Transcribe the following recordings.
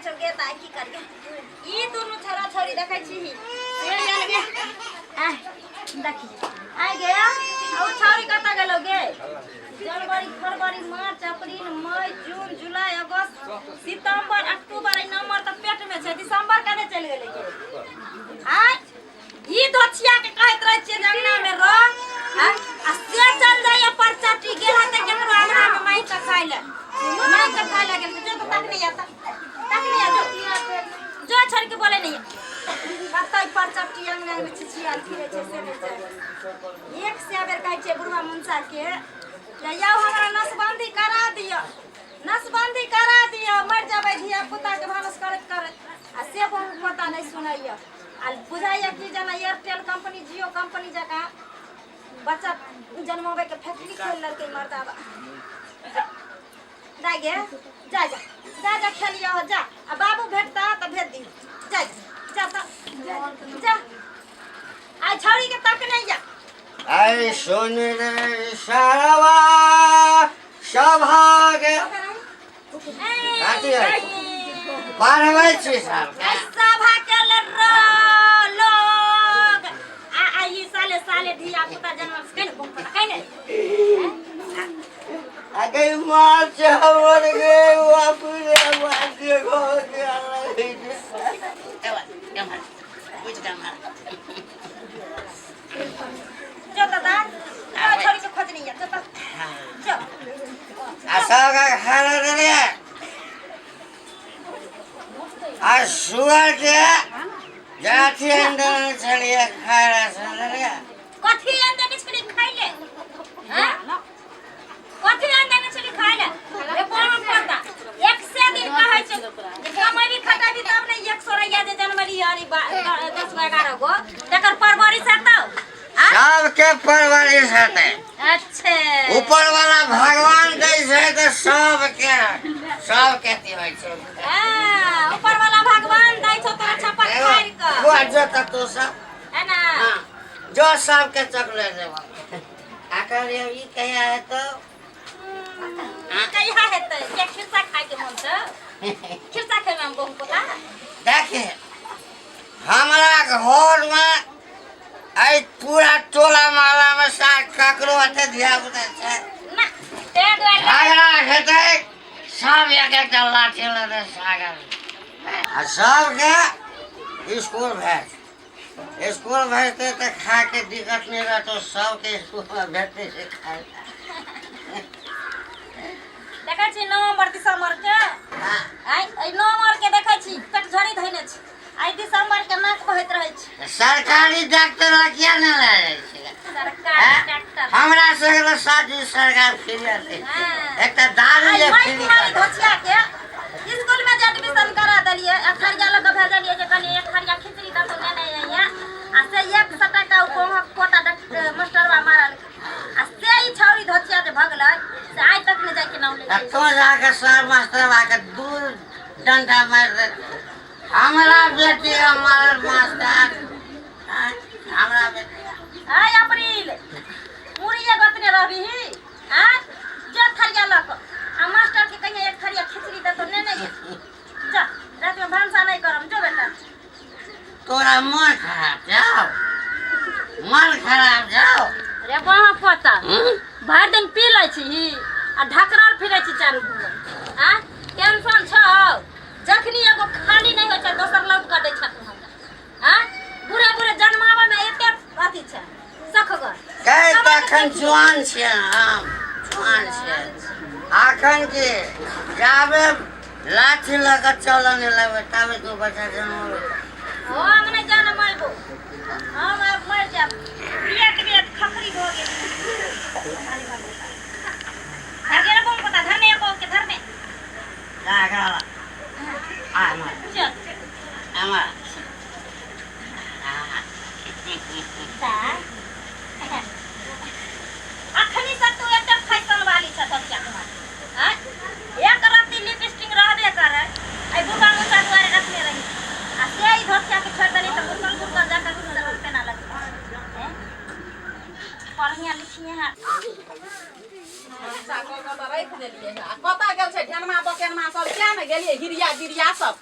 छौगे ताई की करिए ई दोनों छोरा छोरी देखै छी से जान गे आ देखी आ गया ओ छोरी कता गेलो गे जनवरी फरवरी मार्च अप्रैल मई जून जुलाई अगस्त सितंबर अक्टूबर ई नवंबर त पेट में छै दिसंबर कने चल गेलै गे आ ई दोछिया के कहत रह छियै जंगना में रह आ से चल जाइए परचटी गेला त केकरो हमरा में माई का खाइ ले माई का खाइ ले गेल जो तक नहीं आता तक नहीं आ जो छोड़ के बोले नहीं कतई परचटी अंगना में छिछियाल फिरे छै से नहीं छै एक से बेर कहै छै बुढ़वा मुंसा के या हमरा नसबंदी करा दियो मर जाबै धिया पुता के भानस करत करत आ से बहु पता नहीं सुनैया आ बुझाइया कि जना एयरटेल कंपनी जियो कंपनी जका बच्चा जन्मवे के फैक्ट्री खोल लड़के मर्दावा जा गे जा खेलियो जा आ बाबू भेटता त भेज दी जा जा आ छौरी के तक नहीं जा आई सुन रे सारवा सभागे काटी है पारवे छी सब सभा के लोग आ ई साले धिया पुता जन्म से कने पता कने आगे मार चावर गे वापुरे वाजे गो जो दादा छोरी के खोज नहीं है जो आशा का खाना दे रे आ सुअर के जाती अंदर चलिए खाना सुन रे कथी अंदर के छली खाइले हैं कथी अंदर के छली खाइले रे कोन पता एक से दिन कहै छै जे समय भी खटा भी तब नहीं 100 रुपया जे जनवरी यानी 10 11 गो तकर परवरिश हेतौ सबके परवरिश हेतै अच्छे ऊपर वाला भगवान दै छै त सबके ती होइ छै ऊपर वाला भगवान दै छौ तोरा छप्पर फाड़ के वो जत तो सब है ना जो सबके चॉकलेट देबो आकर ई कहिया है तो कहिया हेतै के खिरसा खाइ के मन छ खिरसा खाइ में बहुत पता देखे हमरा घर में आई पूरा टोला माला में साथ ककरो अते धिया पुता छै ना तेड वाला झगड़ा हेतै सब एक लाठी लगे सागर आ सबके स्कूल भेजते तो खा के दिक्कत नहीं रहता सबके स्कूल में भेजते से खाए देखै छी नवंबर दिसंबर के आई ए नवंबर के देखै छी पेट झड़ी धइने छी आई दिसंबर के नाक बहैत रहै छी सरकारी डॉक्टर किया नहीं रहे सरकारी डॉक्टर हमरा से गेलो साजी सरकार फ्री आते एक त दारू जे फ्री धोचिया के स्कूल में एडमिशन करा देलिए एक खरिया लग भेजलिए जे कनी एक खरिया खिचड़ी द तो नहीं आइया आ से 100 टका कोटा मास्टरवा मारल आ से ई छौरी धोचिया जे भगलै से आज तक नहीं जाय के नाम ले तो जाके सर मास्टरवा के दूर डंडा मार दे हमरा बेटी हमार मास्टर हमरा बेटी हाय अप्रैल मुरिया गतने रहबी हां जो थरिया लक आ मास्टर के कहिए एक थरिया खिचड़ी दे तो नहीं जा रात में भांसा नहीं करम जो बेटा तोरा मन खराब जाओ रे वहां पता भर दिन पी लै छी आ ढकरल फिरै छी चारू बुआ हां टेंशन छ जखनी एगो खाली नहीं होय छै दोसर लौट कर दै छथि हमरा हां बुढ़े जन्मावा में एते अथी छै सखगर कहे तखन जवान छै हम जवान छै आखन के जाबे लाठी लगा चलन नहीं लगे तबे तो बच्चा जन्म हो हम नहीं जान मारबो हम मर जाब बियत खखरी हो गेल आगे रे कौन पता धरने को के धरने जागा आ मार चल आमा सा अखनी से तू एक फैशन वाली छ सब क्या कुमार हां एक राती लिपस्टिक रहबे करे आई बुढ़ा मुंडा द्वारे रखने रही आ से ई धोतिया के छोड़ देनी त कुल जाकर कुछ पे ना लगे हैं पढ़िया लिखिए हां साको का राख देलिए आ कता गेल छै ढेनमा बकेनमा सब क्या ने गेलिए हिरिया गिरिया सब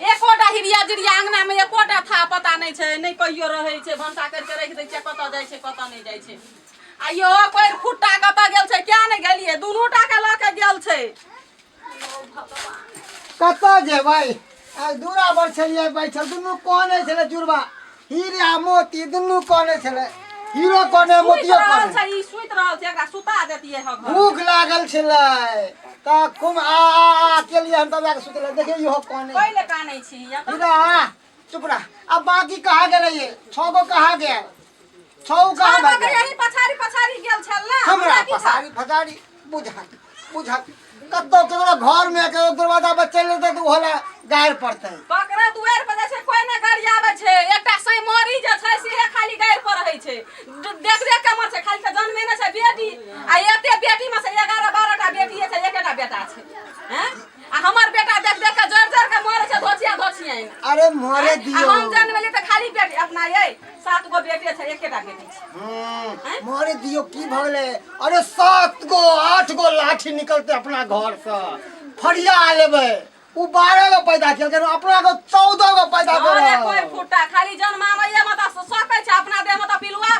एकोटा हिरिया जिरिया अंगना में एकोटा था पता नहीं छै, नहीं कहियो रहे छै, भंसा करके रख दै छै, कतऽ जाइ छै कतऽ नहीं जाइ छै। आइयो कोई फुट्टा कतऽ गेल छै, क्या नहीं गेलिए, दुनू टा के लऽ के गेल छै। कतऽ जेबै? आ दूरा पर छलिए बैठल, दुनू कोने छले जुड़वा, हीरा मोती दुनू कोने छले, हीरो कोने मोतियो कोने। छै ई सुति रहल छै, एकरा सुता देतिए ह घर। भूख लागल छले त खूब आ के लिए हम तब जाके सुतले, देखिए इहो कोने पहिले कानै छी या त हीरा चुप रह। अब बाकी कहाँ गेले ये 6 गो कहाँ गेल? 6 कहाँ बाबा भाग के यही पछाड़ी पछाड़ी गेल छल ना हमरा पसारी फसारी बुझा कतो केकरो घर में केकरो दरवाजा पर चल जेतै त ओला गायर पड़तै। बकरा दुआर पर छै, कोई ने गाड़ी आवे छै, एकटा सै मरी जे छै से खाली गायर पर रहै छै, देख देख के मर छै, खाली के जन्मे ने छै बेटी, आ एते बेटी में से 11 12 टा बेटी छै, एकेटा बेटा छै। हैं आ हमर बेटा देख देख के जोर जोर के मरे छै, धोचिया अरे मरे दियो। हम जन्मली त खाली बेटी अपना ये 7 गो बेटे छै, एकेटा बेटी छै। मरे दियो की भगले? अरे 7 गो 8 गो लाठी निकलते अपना घर से, फरिया लेबे उ 12 गो पैदा केलकै, अपना को 14 गो पैदा अरे करे। कोई फुट्टा खाली जन्मामैये में त सकै छै, अपना देह में त पिलुआ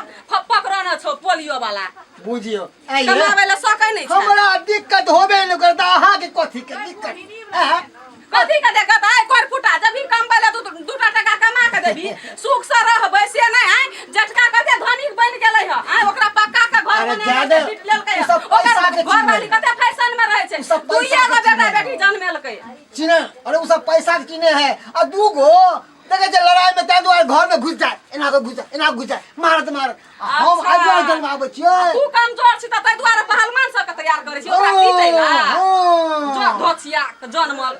पकड़ने छौ पोलियो वाला, बुझियो कमावे ला सकै नहीं छै। हमरा दिक्कत होबे न करता, अहाँ के कथी के दिक्कत? कथी के देखत है कोई फुटा जब भी कम पहले तू 2 टका कमा के देबी, सुख से रहबै से नहीं है। जटका कते धनिक बन गेलै ह, आ ओकरा पक्का के घर अरे बना ज्यादा के पीट लेलकै ह, सब पैसा के घर वाली कते फैशन में रहै छै, सब पैसा दुइये गो के बेटा चीज बेटी जन्मेलकै। चिने अरे उ सब पैसा के चिने है, आ 2 गो देखे जे लड़ाई में तै दुआरे घर में घुस जाए, एना को घुस जाए, एना घुस जाए, मारत हम अच्छा। आइ जन्म आबै छियै। तू कमजोर छी त तै दुआरे पहलवान सब के तैयार करै छी, ओकरा पीटै ला जो धोचिया के जन्मल।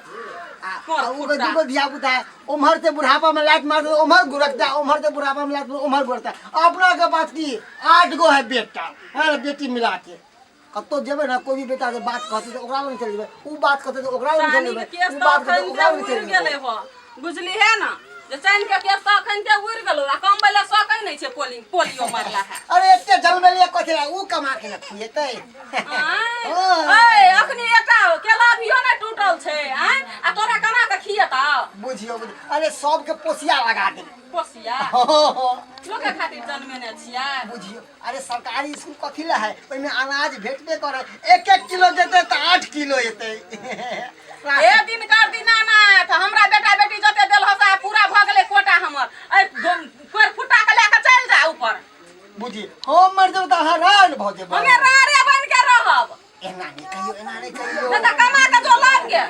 उ दूगो धिया पुता है, उम्हर से बुढ़ापा में लात मार दे, उम्हर गुरक जा, उम्हर से बुढ़ापा में लात मार उम्हर गुरता। अपना के बात की 8 गो है बेटा है, बेटी मिला के कतो जेबे ना, कोई भी बेटा के बात कहते तो ओकरा लंग चल जेबे, उ बात कहते तो ओकरा लंग चल सानी जेबे, के केस उ त बात कहते अखन ओकरा के लंग उड़ चल गेलै जेबे। हो, बुझली है ना, जे सानी के केस त अखन के उड़ गेलो, आ कम बेला सकै नहीं छै, पोलियो मारला है। अरे एते जन्मेलिए कथि ला उ कमा के न खुएतै? ए अखनी एटा केला बियो नै टूटल छै, आ तोरा कमा के खिएता बुझियो अरे सबके पोसिया लगा दे। पोसिया लोके खातिर जन्मेने छियै। बुझियो अरे सरकारी स्कूल कथि ला है, ओइमे अनाज भेटबे करे, 1-1 किलो देते त 8 किलो एते। ए दिन कर दिना ना त हमरा बेटा बेटी जते देल हसा पूरा भ गेलै कोटा हमर, ए कोर फुटा के लेके चल जा ऊपर। बुझी हम मर जब त अहाँ रान भ जेबै, हमे रारे बन के रहब, एना नहीं कहियो न त कमा के जो लाग गे।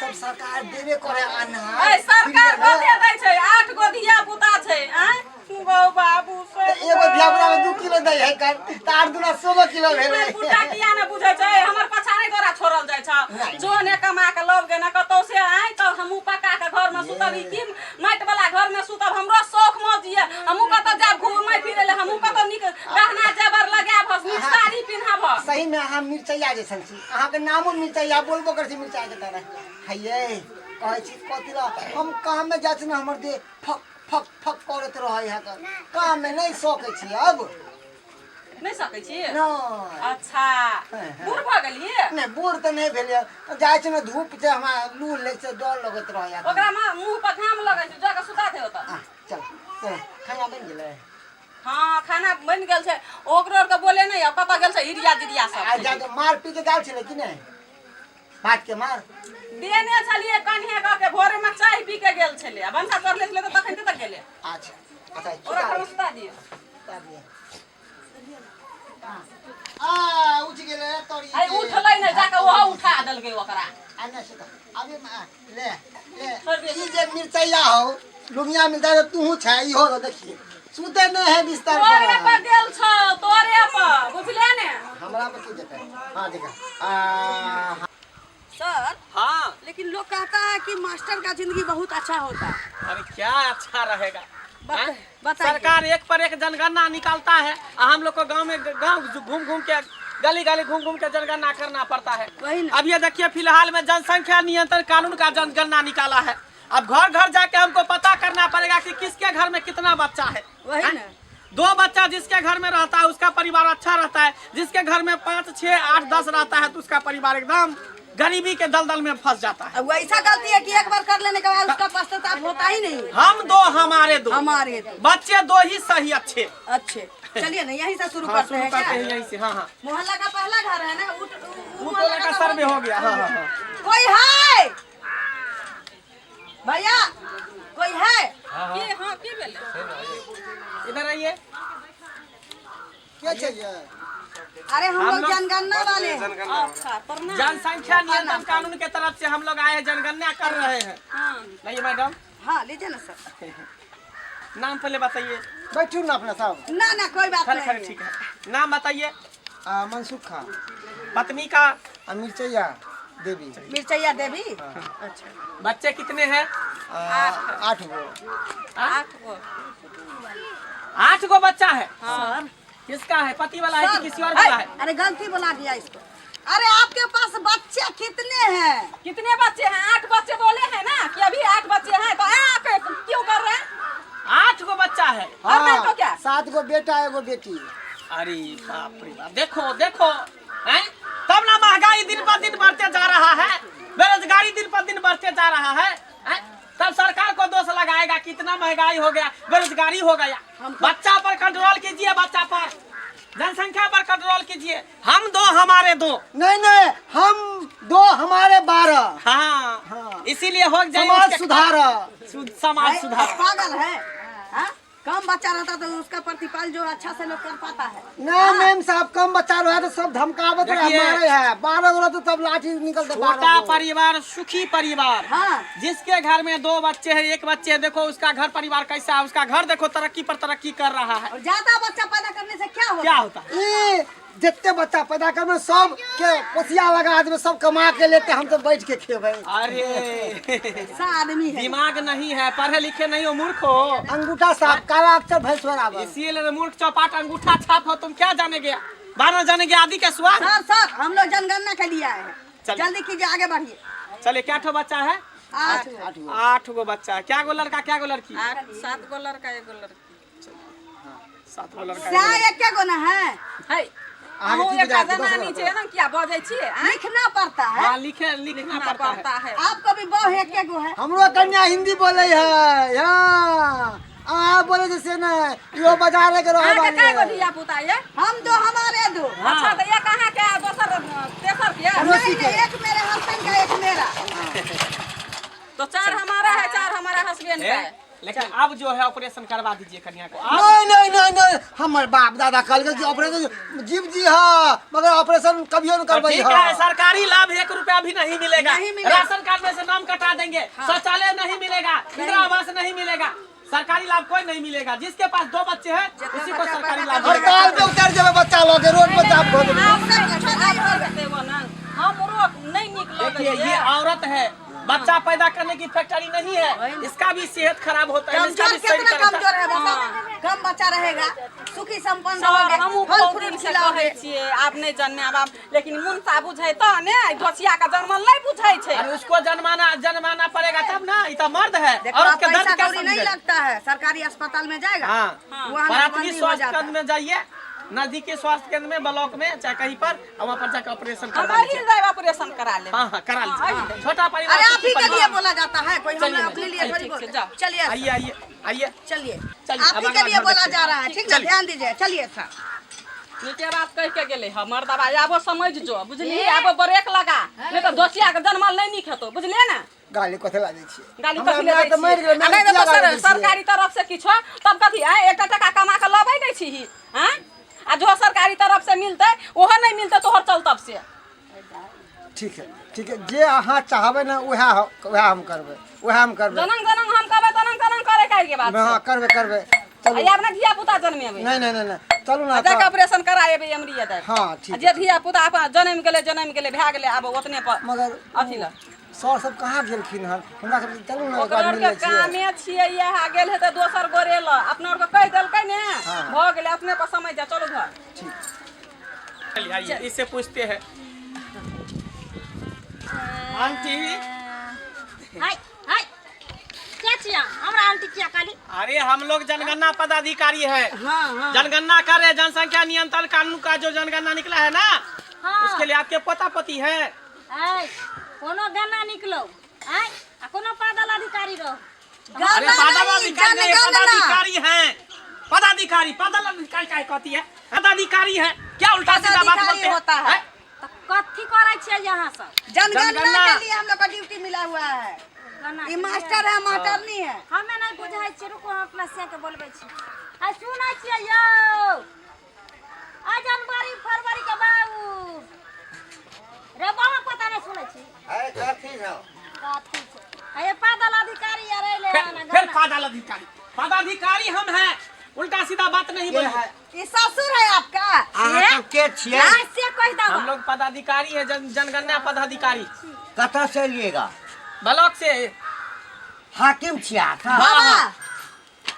तब सरकार देबे करे अनाज। ए सरकार कते दै छै, 8 गो धिया पुता छै, गो बाबू से एगो धिया पुता में 2 किलो दै है कर, त 8 दुना 16 किलो भेलै। पुटा किया न बुझै छै, हमर पछा नै तोरा छोड़ल जाय छ, जो ने कमा के लब गे न कतौ से आइ त हमहु पक्का के घर में सुतबी, की माटि वाला घर में सुतब, हमरो शौक मौज ये, हमहु कतौ जाब घूमै फिरै ले, हमहु कतौ निक गहना जेवर लगाब, नीक साड़ी पिन्हब। सही में अहाँ मिर्चैया जैसन छी, अहाँ के नामो मिर्चैया बोलबो कर छी मिर्चाई के तरह। हैये कहै छी कथि ला हम काम में जाय छी न, हमर दे फक फक फक करत रहै है, काम में नहीं सकै छी अब। नहीं सकै छी न अच्छा बूढ़ भ गेलिए, नहीं बूढ़ त नहीं भेलिए, जाय छी न धूप से हमरा लू लग से डर लगत रहै है। ओकरा मुंह पर घाम लगै छै, जाके सुता दे ओतऽ। चल चल खाना बन गेलै? हाँ खाना बन गेल छै, ओकरो के बोले नहीं अब कतऽ गेल छै हिरिया जिरिया सब। आ जा मार पी के गाल छलै कि नहीं? भात के मार देने छलिए कन्हे क के, भोरे में चाय पी के गेल छले, आ बंसा कर लेले त तखन कतऽ गेले। अच्छा अच्छा ओकरा पर सुता दियो। उठ गेलै तोरी। आई उठलै नै, जाके ओहो उठा देलकै ओकरा। आना से अबे ले छोड़ दे। ई जे मिर्चैया हो लुंगिया मिलता है, तू छै इहो देखिए सुते न है बिस्तर तोरे पर। पर गेल छ, तोरे पर बुझले ने। हमरा में की देते? हां देखा सर हाँ लेकिन लोग कहता है कि मास्टर का जिंदगी बहुत अच्छा होता है, अरे क्या अच्छा रहेगा। हाँ? बताइए। सरकार एक पर एक जनगणना निकालता है, हम लोग को गांव में गांव घूम घूम के गली गली घूम घूम के जनगणना करना पड़ता है। वही ना। अब ये देखिए फिलहाल में जनसंख्या नियंत्रण कानून का जनगणना निकाला है, अब घर घर जाके हमको पता करना पड़ेगा कि किसके घर में कितना बच्चा है। वही हाँ? ना। 2 बच्चा जिसके घर में रहता है उसका परिवार अच्छा रहता है, जिसके घर में 5, 6, 8, 10 रहता है तो उसका परिवार एकदम गरीबी के दलदल में फंस जाता है। अब वैसा गलती है कि एक बार कर लेने के बाद उसका पश्चाताप होता ही नहीं। हम दो हमारे दो, हमारे दो बच्चे दो ही सही अच्छे। अच्छे, चलिए ना यहीं से शुरू हाँ, करते शुरू हैं करते क्या? हैं यहीं से। हाँ हाँ, मोहल्ला का पहला घर है ना, मोहल्ला का सर्वे हो गया। हाँ हाँ हाँ, कोई है भैया, कोई है? की बोले इधर आइए। क्या चाहिए? अरे हम लोग लोग- जनगणना वाले हैं। जनसंख्या नियंत्रण कानून के तरफ से हम लोग आए हैं, जनगणना कर रहे हैं। नहीं मैडम, हाँ लीजिए ना सर। नाम पहले बताइए। बैठू ना अपना साहब। ना ना कोई बात खड़े खड़े, नहीं। ठीक है। नाम बताइए। मनसुख खां, पत्नी का। मिर्चैया देवी। मिर्चैया देवी। अच्छा, बच्चे कितने हैं? 8 गो। 8 गो बच्चा है। सर किसका है? पति वाला है कि सर, किसी और वाला है? अरे गलती बुला दिया इसको। अरे आपके पास बच्चे कितने हैं? कितने बच्चे हैं? 8 बच्चे बोले हैं ना कि अभी 8 बच्चे हैं, तो आप क्यों कर रहे हैं? 8 गो बच्चा है। और नहीं तो क्या? 7 गो बेटा, 1 गो बेटी। अरे बाप रे बाप, देखो देखो, हैं? तब ना महंगाई दिन पर दिन बढ़ते जा रहा है, बेरोजगारी दिन पर दिन बढ़ते जा रहा है, हैं? तब सरकार को दोष लगाएगा कितना महंगाई हो गया, बेरोजगारी हो गया। बच्चा पर कंट्रोल कीजिए, बच्चा पर, जनसंख्या पर कंट्रोल कीजिए। हम दो हमारे दो। नहीं नहीं, हम 2 हमारे 12। हाँ, हाँ। इसीलिए हो जाए समाज उसके- सुधार। समाज सुधार। पागल है हाँ? कम बच्चा रहता तो उसका प्रतिपाल जो अच्छा से लोग कर पाता है। नहीं मैम साहब, कम बच्चा रहा तो सब धमकावत रहे, देखिए, हमारे है 12 गो तो तब लाठी निकलते। छोटा परिवार सुखी परिवार। हाँ जिसके घर में 2 बच्चे हैं, 1 बच्चे, देखो उसका घर परिवार कैसा है, उसका घर देखो तरक्की पर तरक्की कर रहा है। और ज्यादा बच्चा पैदा करने से क्या होता क्या है? होता है? ये जितने बच्चा पैदा कर सब के पोसिया लगा आदमी सब कमा के लेते, हम तो बैठ के खेबे। अरे ऐसा आदमी है। दिमाग नहीं है, पढ़े लिखे नहीं हो, मूर्ख हो। अंगूठा साफ, काला अक्षर भैंस बराबर। इसीलिए मूर्ख चौपाट अंगूठा छाप हो। तुम क्या जानेगे, 12 जानेगे आदि के स्वाद। सर हम लोग जनगणना के लिए आए हैं, चलिए। जल्दी कीजिए, आगे बढ़िए। चलिए, क्या ठो बच्चा है? 8 8 गो बच्चा है। क्या गो लड़का, क्या गो लड़की? 7 गो लड़का 1 गो लड़की। 7 गो लड़का। क्या एक गो ना है? है आगे अहूँ की एक बजाय दस जनानी गो छे ना, क्या बजे छिए? लिखना पड़ता है। हाँ, लिखना पड़ता है। आपको भी बहु एक गो है। हमरो कन्या हिंदी बोले है। हाँ बोले जैसे न यो बाजार के रहे अहाँ के वाली काय गो है। धिया पुता ये? हम 2 हमारे 2। अच्छा, तो ये कहाँ के दोसर तेसर के? अड़ोसी के। एक मेरे हस्बैंड का, एक मेरा। तो 4 हमारा है, 4 हमारा हस्बैंड का है। लेकिन अब जो है ऑपरेशन करवा दीजिए कन्या को। अब नहीं नहीं नहीं नहीं, हमर बाप दादा कल के ऑपरेशन जीव जी हाँ, मगर ऑपरेशन कभियो न करवाई ठीक है, है। सरकारी लाभ 1 रुपया भी नहीं मिलेगा। नहीं मिलेगा। राशन कार्ड में से नाम कटा देंगे। शौचालय नहीं मिलेगा, इंदिरा आवास नहीं मिलेगा, सरकारी लाभ कोई नहीं मिलेगा। जिसके पास 2 बच्चे हैं उसी को सरकारी लाभ मिलेगा। हड़ताल पे उतर जावे बच्चा लोग के, रोड पे जाम हो जावे। हमरो नहीं निकलो। देखिए, ये औरत है, बच्चा पैदा करने की फैक्ट्री नहीं है, इसका भी सेहत खराब होता है, इसका कमजोर भी सही कितना करता कमजोर है। है बताओ? कम बच्चा रहेगा, सुखी संपन्न सर, रहोगे, हमहूँ फल बहुत फ्रूट दिन से खिलाओगे। कहै छियै, आप नहीं जानने अब लेकिन मुनसा बुझै तो ने ढोसिया का जन्मल नहीं बुझै छै। अरे उसको जनमाना पड़ेगा तब ना, ये तो मर्द है। देखो औरत आप के पैसा दर्द क्या कौड़ी नहीं समझे? लगता है, सरकारी अस्पताल में जाएगा हाँ, वहाँ प्राथमिक नसबंदी हो स्वास्थ्य जाता केंद्र है। में जाइए, नजदीकी स्वास्थ्य केंद्र में, ब्लॉक में, चाहे कहीं पर, और वहाँ पर जाकर ऑपरेशन करवा हम ही लीजिए। जाए ऑपरेशन करा ले। हाँ हाँ, करा लीजिए। हाँ, छोटा परिवार, अरे आप ही सुखी के लिए परिवार। बोला जाता है, कोई चलिए, हमने अपने लिए थोड़ी ठीक से बोला। जाओ। चलिए आइए आइए आइए। चलिए, चलिए, आप अब ही के अगला लिए घर बोला देखते जा रहा है, हैं। ठीक ना? चलिए। ध्यान दीजिए, चलिए सर। नीचे बात कह के गेले हमर दवाई आबो समझ जो, बुझलिए? आबो ब्रेक लगा, नहीं तो दोसिया के जन्मल नहीं निक हेतो, बुझलिए ना? गाली कथे ला दै छियै। गाली हमरा कथी ले माय दै तऽ मरि छियै? गेलै, आ नहीं किया तो गाली दै छियै? सरकारी तरफ से किछो तब कथी है, 1 टका कमा के लबै नहीं छी, हैं? आ जो सरकारी तरफ से मिलते ओहो नहीं मिलते तोहर चलतब से। ठीक है, जे अहाँ चाहबै ना उएह हम करबै, उएह हम करबै। जनंग जनंग हम कहबै तनंग करे काहे के बात हाँ से। करबै चलू। आ अपना धिया पुता जन्मेबै, नहीं नहीं नहीं, चलू ना। जाके ऑपरेशन कराएबै एमरी दे। हाँ ठीक जे धिया पुता अपन जन्म गेले भए गेले, आब ओतने पर मगर अथी ल सर सब कहाँ गेलखिन हन, हमरा सब चलू ना एक ओकर बार मिल के लै छियै। कामे छियै, इएह गेल हेतै दोसर गोरे ल, अपना के कह देलकै ने, हाँ। भ गेलै अपने पर समझ जा, चलो घर। चलिए आइए, इससे पूछते हैं। आंटी, हाय हाय क्या छिया हमरा आंटी क्या काली? अरे हम लोग जनगणना पदाधिकारी है, हाँ हाँ जनगणना कर रहे, जनसंख्या नियंत्रण कानून का जो जनगणना निकला है ना, हाँ। उसके लिए आपके पोता पोती है। आय कोनो गाना निकलो आय आ कोनो पैदल अधिकारी रहो अरे पदाधिकारी हैं, पदाधिकारी क्या कहती है, पदाधिकारी है क्या उल्टा सीधा बात बोलते होता है। हैं? तो कथी करे छे यहाँ सब जनगणना के लिए हम लोग का ड्यूटी मिला हुआ है। गाना ये मास्टर है, मास्टरनी है। हमें नहीं बुझाई छे, रुको हम अपना से के बोलबे छी। आ सुनै छियै यौ आ जनवरी फरवरी के बाबू रे बाबा पता नहीं सुनै छी अरे कथी छौ कथी छे आ ये पैदल अधिकारी यार ले फिर पदाधिकारी हम हैं, उल्टा सीधा बात नहीं बोलिए। ये ससुर है आपका? अहाँ सब के छियै? ऐसे कह दो हम लोग पदाधिकारी है, जनगणना पदाधिकारी कतऽ से एलिएगा? ब्लॉक से। हाकिम छियै का? बाबा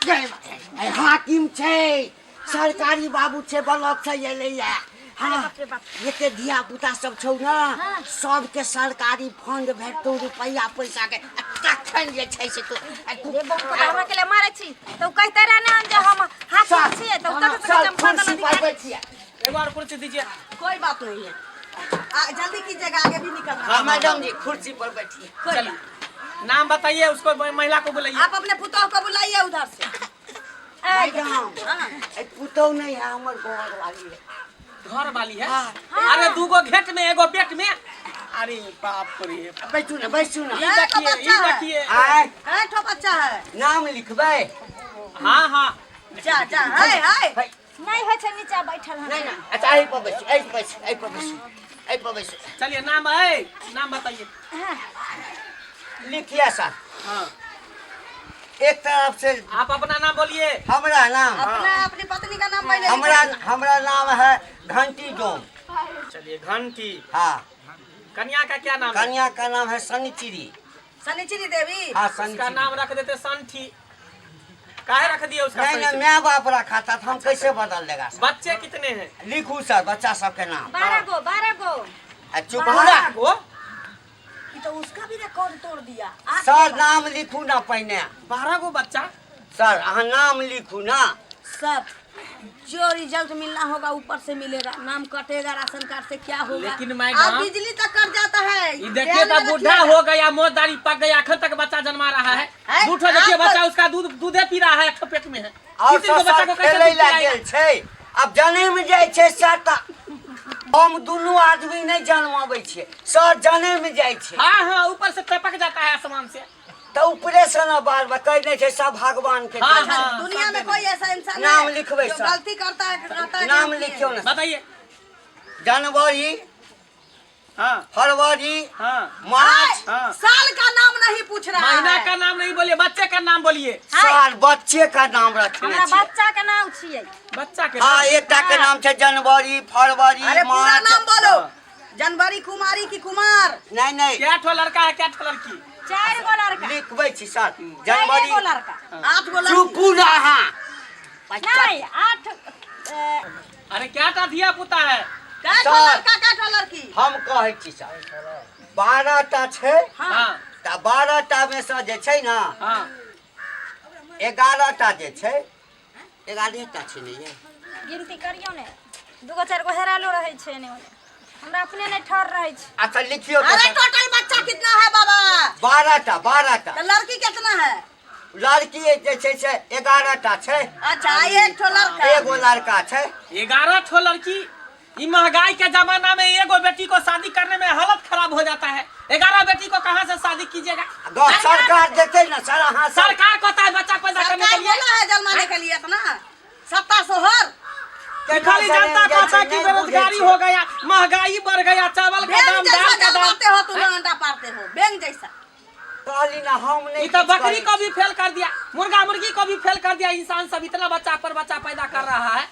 ए, हाकिम छै, सरकारी बाबू छै, ब्लॉक से एलैया। हाँ, एते धिया पुता सब छौ ना, सबके सरकारी फंड भेटतौ, रुपैया पैसा के तखन जे छै से तो रे बाबू हमरा के ले मारे छी तो कहते रहे ना जे हम हाथ छिए तो तक से हम पैदल अधिकारी छियै। एक बार कुर्सी दीजिए। कोई बात नहीं है, जल्दी कीजिएगा, आगे भी निकलना हाँ है। मैडम जी कुर्सी पर बैठिए। चलिए नाम बताइए, उसको महिला को बुलाइए। आप अपने पुतोह को बुलाइए उधर से। मैडम पुतौ नहीं है, हमर घर वाली है। घर वाली है? हाँ। अरे दूगो घेट में एगो पेट में। अरे बाप रे, बैठू ना, बैठू ना। ये देखिए आय है ठो बच्चा है। नाम लिखबै? हाँ हाँ जा जा है नहीं है छे नीचे बैठल है नहीं ना, अच्छा यहीं पर बैठ, यहीं पर बैठ, यहीं पर बैठ, यहीं पर बैठ। चलिए नाम है, नाम बताइए। लिखिए सर। हाँ एक तरफ से आप अपना नाम बोलिए। हमरा नाम, अपना अपनी पत्नी का नाम पहले हमरा नाम है घंटी डोम। चलिए घंटी। हाँ, कन्या का क्या नाम है? कन्या का नाम है सनिचिरी। सनिचिरी देवी। हाँ उसका सनिचिरी। नाम रख देते संठी। काहे रख दिए उसका? नहीं नहीं, सनिचिरी? मैं बाप रखा था, तो हम कैसे बदल देगा सर? बच्चे कितने हैं? लिखू सर बच्चा सबके नाम। 12 गो चुप 12 गो? ये तो उसका भी रिकॉर्ड तोड़ दिया। सर नाम लिखू ना पहले। 12 गो बच्चा? सर अहाँ नाम लिखू ना। सब जो रिजल्ट मिलना होगा ऊपर से मिलेगा, नाम कटेगा राशन कार्ड से क्या होगा। लेकिन मैडम- आप बिजली तक कट जाता है। ये देखिए तो बुढ़ा हो गया, मोदारी पक गया, अखन तक बच्चा जन्मा रहा है। है? दूठो देखिए आप- बच्चा उसका दूधे पी रहा है, एक पेट में है। और किसी को बच्चा को कैसे खेलै दूध ला पिलाएगा? गेल छै, अब जन्म जाइ छै सर, तऽ हम दुनू आदमी नहीं जन्माबै छियै, सर जन्म जाइ छै हाँ हाँ, ऊपर से टपक जाता है आसमान से। तऽ ऊपरे से ना बाल कहै नहीं छै सब भगवान के हाँ, देन छै। हाँ। दुनिया में कोई ऐसा इंसान नाम है लिखबै जो सर। गलती करता है नाम लिखियो ना। बताइए। जनवरी, हाँ फरवरी, हाँ मार्च। हाँ। साल का नाम नहीं पूछ रहा महीना है। का नाम नहीं बोलिए, बच्चे का नाम बोलिए। साल बच्चे का नाम रखने हमरा छियै। बच्चा के नाम छिए बच्चा के हाँ, नाम। एकटा के नाम छै जनवरी, फरवरी, अरे पूरा मार्च। नाम बोलो। जनवरी कुमारी की कुमार। नहीं नहीं, क्या ठो लड़का है, क्या ठो लड़की? 4 गो लड़का लिखबै छी सर। 4 गो जनवरी, लड़का 8 गो लड़की। चुप रहा। नहीं 8 अरे क्या टा धिया पुता है? क्या ठो सर। लड़का क्या ठो लड़की। हम कहै छी सर 12टा छै, हाँ तऽ 12टा में से जे छै ना हाँ 11टा जे छै, 11टा छै ने ये। गिनती करियो ने 2 4 गो हेरालो रहे छे ने ओने हमरा अपने नहीं ठहर रहे छे अच्छा लिखियो तो अरे सर। टोटल बच्चा कितना है बाबा? 12टा। तो लड़की कितना है? लड़की जे छै से 11टा छै, अच्छा एक ठो लड़का। एगो लड़का छै। 11 ठो लड़की। ये महंगाई के जमाना में एगो बेटी को शादी करने में हालत खराब हो जाता है। 11 बेटी को कहाँ से शादी कीजिएगा? सरकार देते ना सर, अहाँ सर सरकार को होता है बच्चा पैदा करने के सरकार लिए। बोला है जलमाने के लिए इतना सत्ता सोहर। खाली जनता कहता है कि बेरोजगारी हो गया, महंगाई बढ़ गया, चावल का बैंक दाम, जैसा दाल का दाम। जलवाते हो तुम लोग अंडा पारते हो, बैंक जैसा। कहली ना हम नहीं। ये तो कुछ बकरी करै को भी फेल कर दिया, मुर्गा मुर्गी को भी फेल कर दिया। इंसान सब इतना बच्चा पर बच्चा पैदा कर रहा है।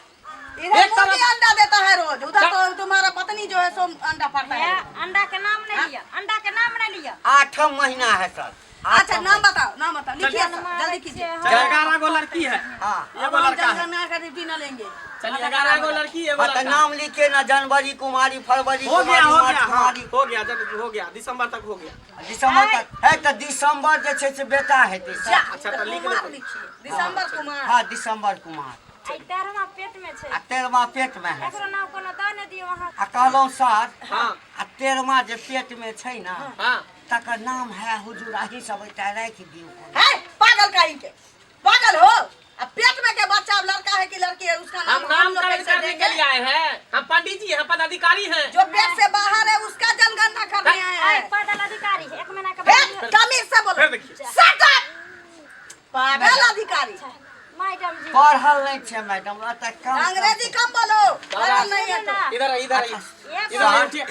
इधर एक तरफ- मुर्गी अंडा देता है रोज, उधर तो तुम्हारा पत्नी जो है सो अंडा पारता है। अंडा के नाम नहीं लिया अंडा के नाम नहीं लिया 8 महीना है सर। अच्छा नाम बताओ, नाम बताओ, लिखिए सब, जल्दी कीजिए। 11 गो लड़की है, हाँ, अब एगो हम लड़का है। जनगणना का ड्यूटी न लेंगे। चलिए 11 गो लड़की, एगो हाँ, तो लड़का। नाम लिखे ना, जनवरी कुमारी, फरवरी हो गया कुमारी, हो मार्च गया, हाँ कुमारी। हो गया, हो गया, दिसंबर तक हो गया। दिसंबर तक है, तो दिसंबर जे छै से बेटा हेतै सर। अच्छा, तो लिख कुमार लेते। लिखिए, दिसंबर कुमार। हाँ दिसंबर कुमार। आई तेरहवां पेट में छै। आ 13वां पेट में है एकरो नाम कोनो द ने दियो वहां। आ कहलौं सर हाँ आ 13वां जे पेट में छै ना हाँ तकर नाम है हुजूर अही सब एकटा राखि दियौ। है पागल कहीं के पागल हो। अब पेट में के बच्चा अब लड़का है कि लड़की है उसका हम नाम नामकरण कैसे करने के देंगे? लिए आए हैं। हम पंडित जी हैं, पदाधिकारी हैं। जो पेट से बाहर है उसका जनगणना करने आए आई हैं। पदल अधिकारी 1 महीना के फिर बाद। तमीज से बोलो। फिर देखिए। Shut up! पागल अधिकारी। मैडम जी पढ़ल नहीं छै मैडम अतः कम अंग्रेजी कम बोलो। पढ़ल नहीं है तो। इधर आइए, इधर आइए, ये इधर आइए, उठिए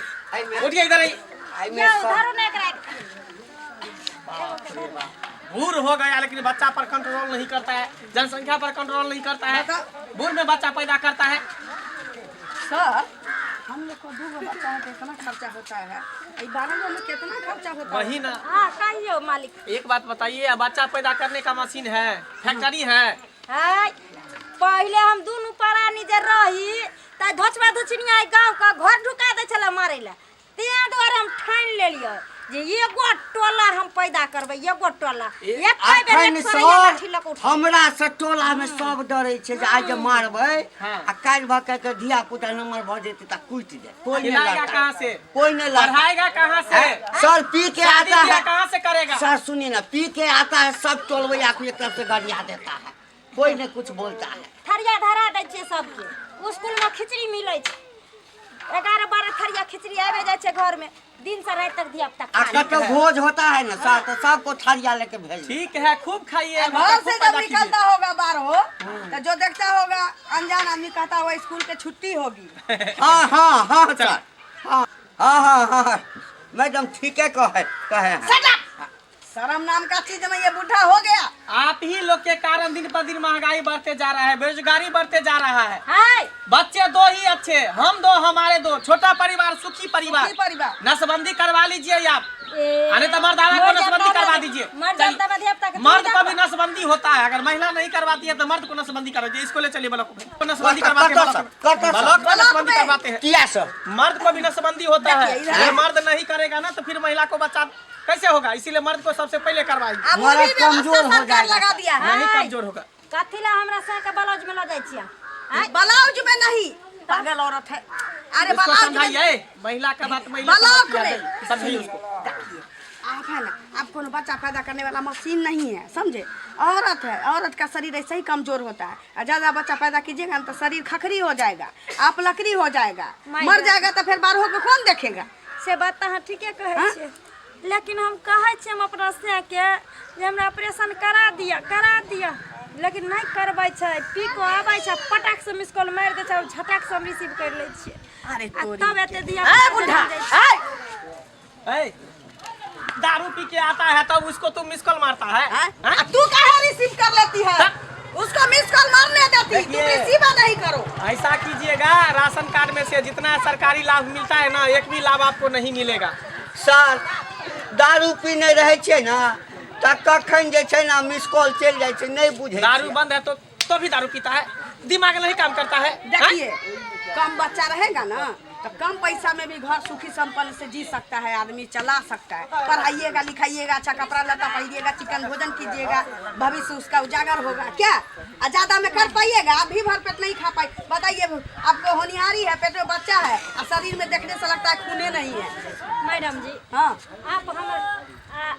उठिए, इधर आइए। आई ये में सब उधर ने करा। बूढ़ हो गया लेकिन बच्चा पर कंट्रोल नहीं करता है, जनसंख्या पर कंट्रोल नहीं करता है, बूढ़ में बच्चा पैदा करता है। सर हम लोग को 2 बच्चा है तो इतना खर्चा होता है। 12 में कितना खर्चा होता है? वही ना। हां कहियो मालिक। एक बात बताइए, बच्चा पैदा करने का मशीन है, फैक्ट्री है। हाय पहले हम दुनु परानी जे रही त धोचबा धुचनिया गांव का घर ढुका दे छला मारे ला। तें द्वारा हम ठान लेलियो जे एगो टोला हम पैदा करबै, एगो टोला एक कई बेर अखन एक सरिया लाठी सर लक उठ। हमरा से टोला में सब डरे छै जे आज मारबै हाँ। आ काल भके के धिया पुता नंबर भ जेतै त कुटि दे। कोई नहीं खिलाएगा लड़ता कहाँ से, कोई नहीं लड़ता पढ़ाएगा कहाँ से, सर पी के शादी आता ब्याह है कहाँ से करेगा। सर सुनिए ना पी के आता है सब टोलवैया को एक तरफ से गरिया देता है, कोई नहीं कुछ बोलता है। थरिया धरा दै छियै सबके। स्कूल में खिचड़ी मिलै छै, 11-12 थरिया खिचड़ी आबे जाय छै घर में, दिन से रात तक धिया पुता आ खा लै कतो भोज होता है ना सर तो सबको थारिया लेके भेज दो। ठीक है, खूब खाइए, घर बच्चा से खूब जब पैदा निकलता कीजिए। होगा बाहर तो जो देखता होगा अनजान आदमी कहता होगा स्कूल के छुट्टी होगी। हाँ हाँ हाँ सर हाँ हाँ हाँ हाँ मैडम ठीक है कहे हैं। शर्म नाम का चीज में ये बुढ़ा हो गया। आप ही लोग के कारण दिन पर दिन महंगाई बढ़ते जा रहा है, बेरोजगारी बढ़ते जा रहा है। हाय बच्चे 2 ही अच्छे, हम 2 हमारे 2, छोटा परिवार सुखी परिवार। सुखी परिवार। नसबंदी करवा लीजिए आप, अरे तो मर्दाना को नसबंदी करवा दीजिए। मर्द को भी नसबंदी होता है, अगर महिला नहीं करवाती है तो मर्द को नसबंदी करवा दीजिए। इसको ले चलिए ब्लॉक में, नसबंदी करवाते हैं, ब्लॉक में नसबंदी करवाते हैं। किया सर मर्द को भी नसबंदी होता है, अगर मर्द नहीं करेगा ना तो फिर महिला को बच्चा कैसे होगा, इसीलिए मर्द को सबसे पहले करवाइए। अब हमारा वो भी कमजोर व्यवस्था हो सरकार जाएगा। लगा दिया है। नहीं कमजोर होगा। कथिला हमरा से के ब्लाउज में ल जाय छियै। ब्लाउज में नहीं, पागल औरत है। अरे उसको ब्लाउज में समझाइए, महिला का बात महिला ब्लॉक समझती है, में। समझिए उसको। आप है ना, आप कोनो बच्चा पैदा करने वाला मशीन नहीं है, समझे। औरत है, औरत का शरीर ऐसे ही कमजोर होता है। और ज्यादा बच्चा पैदा कीजिएगा ना तो शरीर खखरी हो जाएगा, आप लकड़ी हो जाएगा, मर जाएगा तो फिर 12 को कौन देखेगा। से बात त अहाँ ठीके कहै छियै, लेकिन हम कहै छियै हम अपना से के जे हमरा ऑपरेशन करा दिया लेकिन नहीं करबै छै। पीको आबै छै, पटाक से मिस कॉल मार दै छै, झटाक से हम रिसीव कर लै छियै। अरे आ तोरी तब एते दिया ए बुढ़ा ए, दारू पी के आता है तब उसको तुम मिस कॉल मारता है, हाँ? तू कहाँ रिसीव कर लेती है, उसको मिस कॉल मारने देती, तुम देखिए। रिसीव नहीं करो। ऐसा कीजिएगा, राशन कार्ड में से जितना सरकारी लाभ मिलता है ना, एक भी लाभ आपको नहीं मिलेगा। सर दारू पीने रहे छे ना त कखन जे छै ना मिस कॉल चल जाय छै, नहीं बुझे दारू बंद है तो भी दारू पीता है, दिमाग नहीं काम करता है। देखिए कम बच्चा रहेगा ना तो कम पैसा में भी घर सुखी संपन्न से जी सकता है, आदमी चला सकता है। पढ़ाइएगा लिखाइएगा, अच्छा कपड़ा लता पहनिएगा, चिकन भोजन कीजिएगा, भविष्य उसका उजागर होगा। क्या ज्यादा में कर पाइएगा, आप भी भर पेट नहीं खा पाए। बताइए आपको होनिहारी है, पेट में बच्चा है और शरीर में देखने से लगता है खूने नहीं है। मैडम जी हाँ आप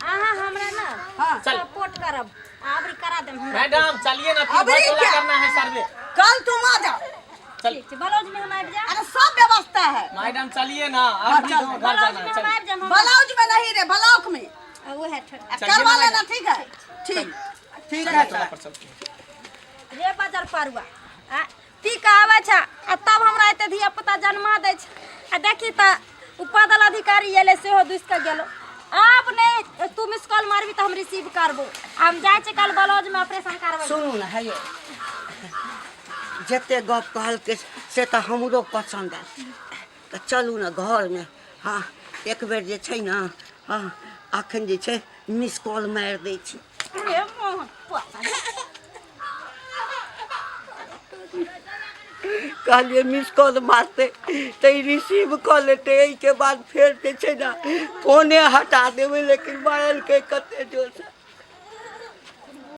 अहाँ हमरा ना हाँ सपोर्ट करब, आबरी करा देम हमरा। मैडम चलिए ना, अभी फिर क्या? करना है सर्वे। कल तुम आ जाओ। ठीक छै, ब्लाउज में हम आबि जाएब। अरे सब व्यवस्था है। मैडम चलिए ना, अब भी चल। घर ब्लाउज जाना में है, हम चलिए। आबि जाएब। ब्लाउज में नहीं रे, ब्लॉक में वो है करवा लेना। ठीक है ठीक ठीक है चला सर पर चलते। रे बाजार परुआ आ टीका आबै छै आ तब हमरा एते धिया पुता जन्मा दै छै। आ देखी त उपदल अधिकारी एले सेहो दुस के गेलो। आप नहीं तू मिस कॉल मारबी तो हम रिसीव करबो। हम जाय छै कल ब्लाउज में ऑपरेशन करबै। सुनू ना है जते गप कहलकै से तऽ हमरो पसंद आयल, तऽ चलू ने घर में। हाँ एक बेर जे छै ना, हाँ अखन जे छै मिस कॉल मारि दै छी। रे मोहन कहलिए मिस कॉल मारते तो रिसीव कऽ लेते, एहिके बाद फेर जे छै ना फोने हटा देबै, लेकिन मारल के कते जोर से।